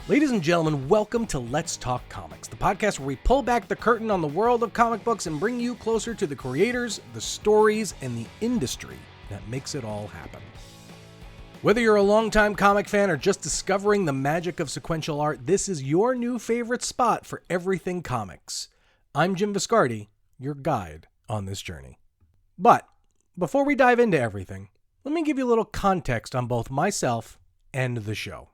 Ladies and gentlemen, welcome to Let's Talk Comics, the podcast where we pull back the curtain on the world of comic books and bring you closer to the creators, the stories, and the industry that makes it all happen. Whether you're a longtime comic fan or just discovering the magic of sequential art, this is your new favorite spot for everything comics. I'm Jim Viscardi, your guide on this journey. But before we dive into everything, let me give you a little context on both myself and the show.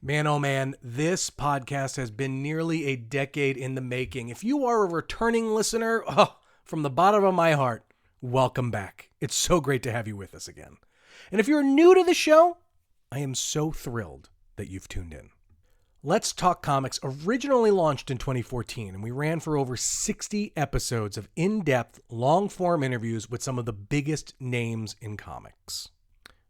Man, oh man, this podcast has been nearly a decade in the making. If you are a returning listener, from the bottom of my heart, welcome back. It's so great to have you with us again. And if you're new to the show, I am so thrilled that you've tuned in. Let's Talk Comics originally launched in 2014, and we ran for over 60 episodes of in-depth, long-form interviews with some of the biggest names in comics.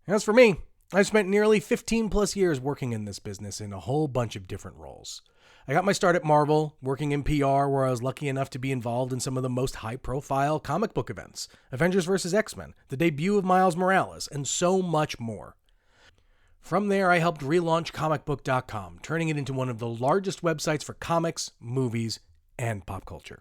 As for me, I've spent nearly 15 plus years working in this business in a whole bunch of different roles. I got my start at Marvel, working in PR, where I was lucky enough to be involved in some of the most high-profile comic book events, Avengers vs. X-Men, the debut of Miles Morales, and so much more. From there, I helped relaunch comicbook.com, turning it into one of the largest websites for comics, movies, and pop culture.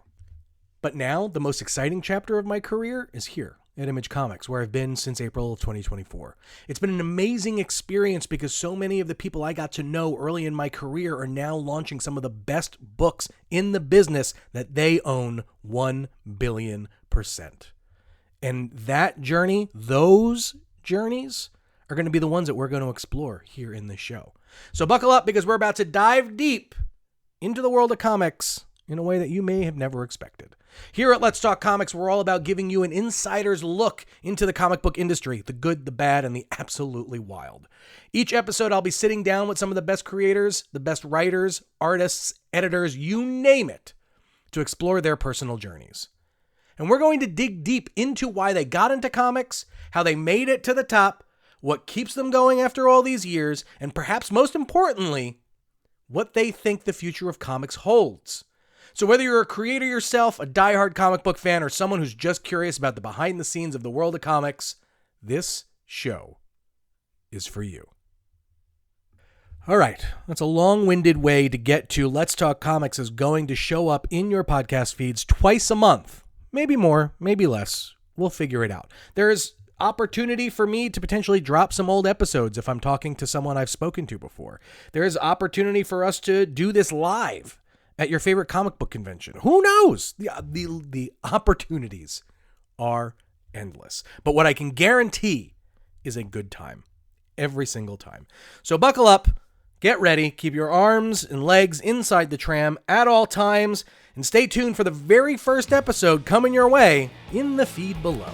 But now, the most exciting chapter of my career is here at Image Comics, where I've been since April of 2024. It's been an amazing experience because so many of the people I got to know early in my career are now launching some of the best books in the business that they own 1 billion%. And that journey, those journeys, are going to be the ones that we're going to explore here in this show. So buckle up because we're about to dive deep into the world of comics in a way that you may have never expected. Here at Let's Talk Comics, we're all about giving you an insider's look into the comic book industry, the good, the bad, and the absolutely wild. Each episode, I'll be sitting down with some of the best creators, the best writers, artists, editors, you name it, to explore their personal journeys. And we're going to dig deep into why they got into comics, how they made it to the top, what keeps them going after all these years, and perhaps most importantly, what they think the future of comics holds. So whether you're a creator yourself, a diehard comic book fan, or someone who's just curious about the behind the scenes of the world of comics, this show is for you. All right, that's a long-winded way to get to Let's Talk Comics is going to show up in your podcast feeds twice a month. Maybe more, maybe less. We'll figure it out. There's opportunity for me to potentially drop some old episodes if I'm talking to someone I've spoken to before. There is opportunity for us to do this live at your favorite comic book convention. Who knows? The opportunities are endless. But what I can guarantee is a good time. Every single time. So buckle up, get ready, keep your arms and legs inside the tram at all times, and stay tuned for the very first episode coming your way in the feed below.